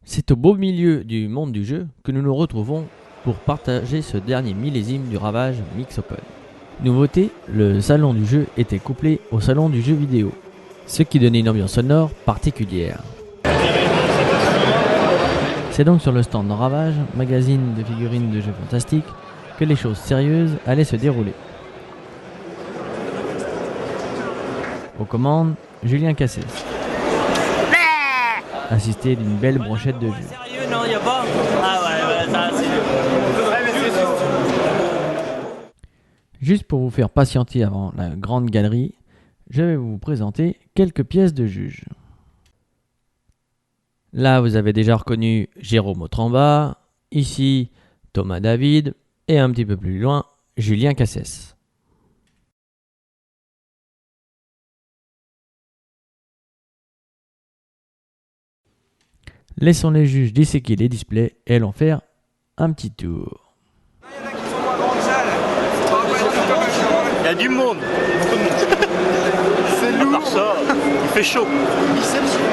C'est au beau milieu du monde du jeu que nous nous retrouvons pour partager ce dernier millésime du Ravage Mixopen. Nouveauté, le salon du jeu était couplé au salon du jeu vidéo, ce qui donnait une ambiance sonore particulière. C'est donc sur le stand Ravage, magazine de figurines de jeux fantastiques, que les choses sérieuses allaient se dérouler. Aux commandes, Julien Cassès, assisté d'une belle brochette de jeux. Sérieux, non, y a pas. Ah ouais, ça c'est Juste pour vous faire patienter avant la grande galerie, je vais vous présenter quelques pièces de juge. Là, vous avez déjà reconnu Jérôme Autremba, ici Thomas David et un petit peu plus loin, Julien Cassès. Laissons les juges disséquer les displays et allons faire un petit tour. Il y a du monde. C'est lourd. À part ça, il fait chaud.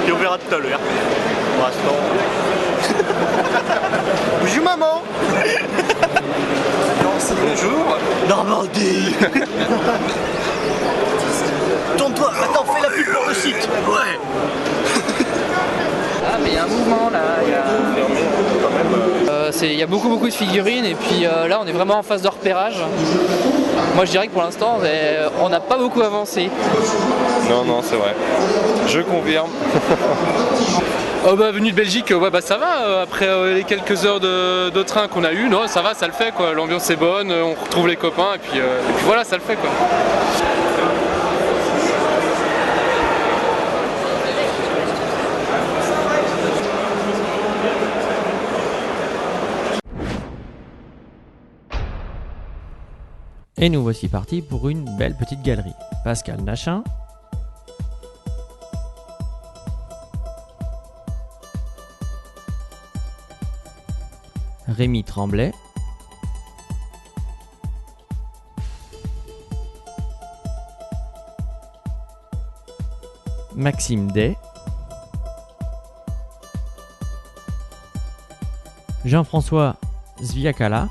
Et on verra tout à l'heure. Pour l'instant. Bonjour maman. Bonjour. Normandie. Tourne-toi. Attends, fais la pub pour le site. Ouais. Ah mais il y a un mouvement là, il y a beaucoup de figurines et puis là on est vraiment en phase de repérage. Moi je dirais que pour l'instant on n'a pas beaucoup avancé. Non c'est vrai, je confirme. Venu de Belgique, ça va, après les quelques heures de train qu'on a eu, non ça va, ça le fait quoi, l'ambiance est bonne, on retrouve les copains et puis voilà, ça le fait quoi. Et nous voici partis pour une belle petite galerie. Pascal Nachin, Rémi Tremblay, Maxime Day, Jean-François Zviakala,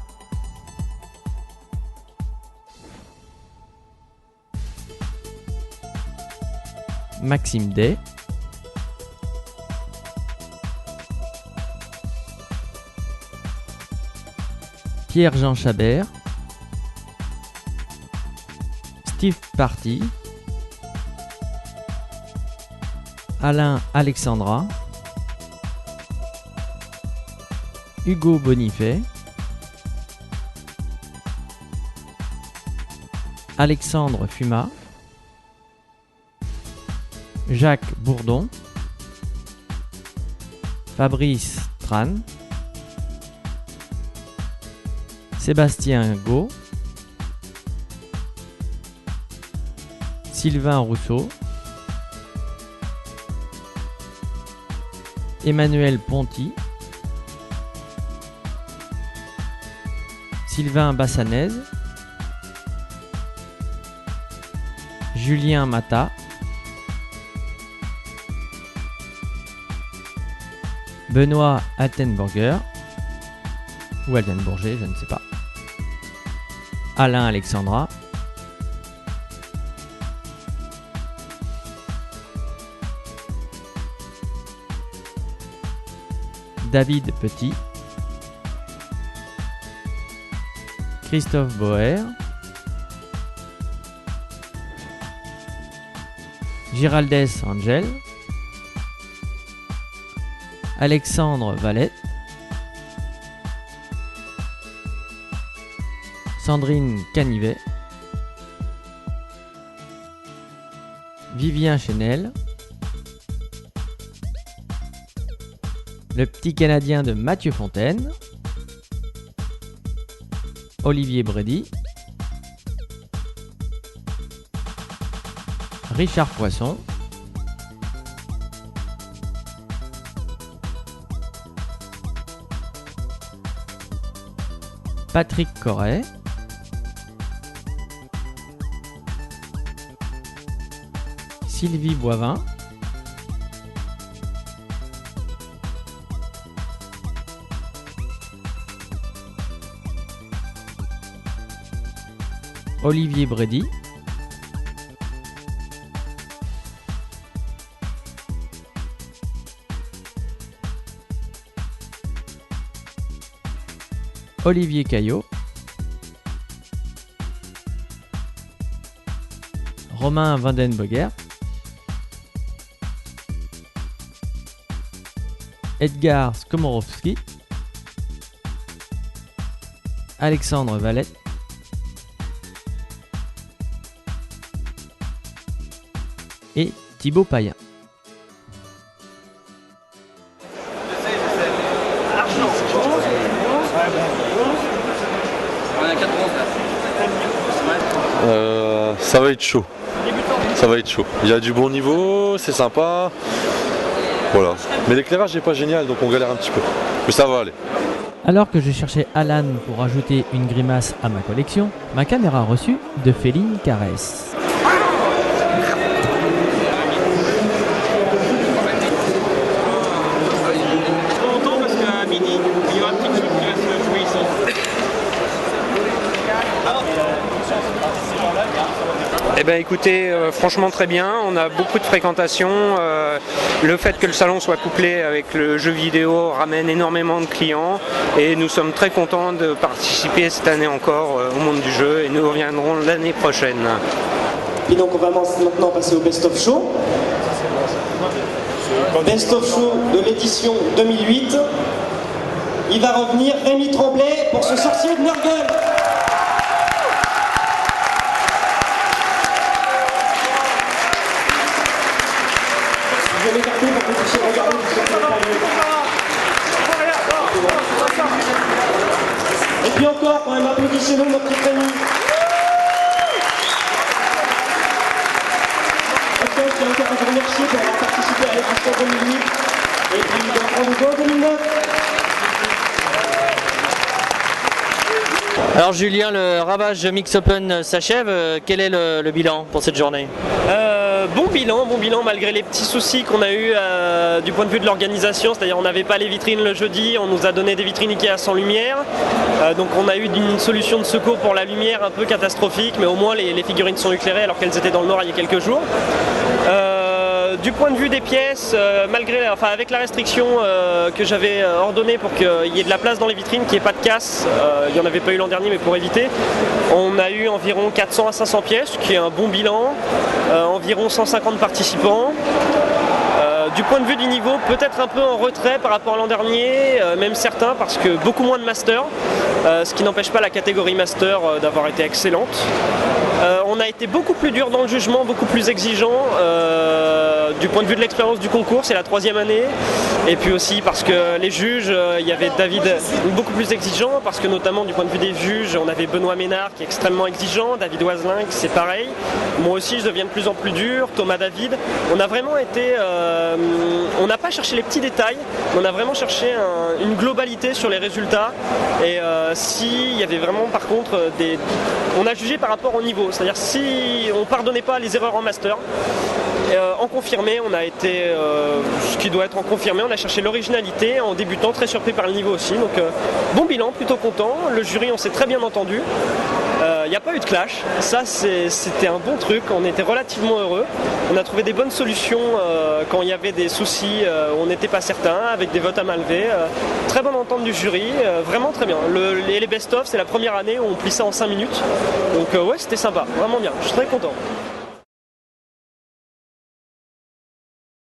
Maxime Day, Pierre-Jean Chabert, Steve Party, Alain Alexandra, Hugo Bonifay, Alexandre Fuma, Jacques Bourdon, Fabrice Tran, Sébastien Gau, Sylvain Rousseau, Emmanuel Ponty, Sylvain Bassanez, Julien Mata, Benoît Altenburger, ou Altenbourger, je ne sais pas, Alain Alexandra, David Petit, Christophe Boer, Giraldez Angel, Alexandre Valette, Sandrine Canivet, Vivien Chenel, le petit Canadien de Mathieu Fontaine, Olivier Bredy, Richard Poisson, Patrick Corret, Sylvie Boivin, Olivier Brady, Olivier Caillot, Romain Vandenboger, Edgar Skomorowski, Alexandre Valette, et Thibaut Payen. Ça va être chaud. Ça va être chaud. Il y a du bon niveau, c'est sympa. Voilà. Mais l'éclairage n'est pas génial, donc on galère un petit peu. Mais ça va aller. Alors que je cherchais Alan pour ajouter une grimace à ma collection, ma caméra reçue de Féline Caresse. Eh ben écoutez, franchement très bien, on a beaucoup de fréquentation, le fait que le salon soit couplé avec le jeu vidéo ramène énormément de clients et nous sommes très contents de participer cette année encore au monde du jeu et nous reviendrons l'année prochaine. Et donc on va maintenant passer au Best of Show. Best of Show de l'édition 2008. Il va revenir Rémi Tremblay pour ce sorcier de Nurgle. Je vais m'écarter pour que vous puissiez regarder ce. Et puis encore, quand même, applaudissez-nous notre petit Rémi. Je tiens encore à vous remercier pour avoir participé à l'édition 2008 et puis de rendez-vous en 2009. Alors Julien, le Ravage Mix Open s'achève. Quel est le bilan pour cette journée ? Bon bilan malgré les petits soucis qu'on a eu du point de vue de l'organisation, c'est-à-dire on n'avait pas les vitrines le jeudi, on nous a donné des vitrines Ikea sans lumière, donc on a eu une solution de secours pour la lumière un peu catastrophique, mais au moins les figurines sont éclairées alors qu'elles étaient dans le noir il y a quelques jours. Du point de vue des pièces, avec la restriction que j'avais ordonnée pour qu'il y ait de la place dans les vitrines, qu'il n'y ait pas de casse, il n'y en avait pas eu l'an dernier mais pour éviter, on a eu environ 400 à 500 pièces, qui est un bon bilan, environ 150 participants. Du point de vue du niveau, peut-être un peu en retrait par rapport à l'an dernier, même certains, parce que beaucoup moins de masters, ce qui n'empêche pas la catégorie master d'avoir été excellente. On a été beaucoup plus dur dans le jugement, beaucoup plus exigeant du point de vue de l'expérience du concours, c'est la 3e année. Et puis aussi parce que les juges, il y avait David beaucoup plus exigeant, parce que notamment du point de vue des juges, on avait Benoît Ménard qui est extrêmement exigeant, David Oiselin c'est pareil. Moi aussi je deviens de plus en plus dur, Thomas David. On a vraiment été... on n'a pas cherché les petits détails, on a vraiment cherché une globalité sur les résultats. Et s'il y avait vraiment par contre on a jugé par rapport au niveau, c'est-à-dire si on ne pardonnait pas les erreurs en master, en confirmé, on a été ce qui doit être en confirmé, on a cherché l'originalité en débutant, très surpris par le niveau aussi. Donc bon bilan, plutôt content. Le jury, on s'est très bien entendu. Il n'y a pas eu de clash, ça c'était un bon truc, on était relativement heureux. On a trouvé des bonnes solutions quand il y avait des soucis où on n'était pas certain, avec des votes à main levée. Très bonne entente du jury, vraiment très bien. Les best-of, c'est la première année où on plie ça en 5 minutes. Donc ouais, c'était sympa, vraiment bien, je suis très content.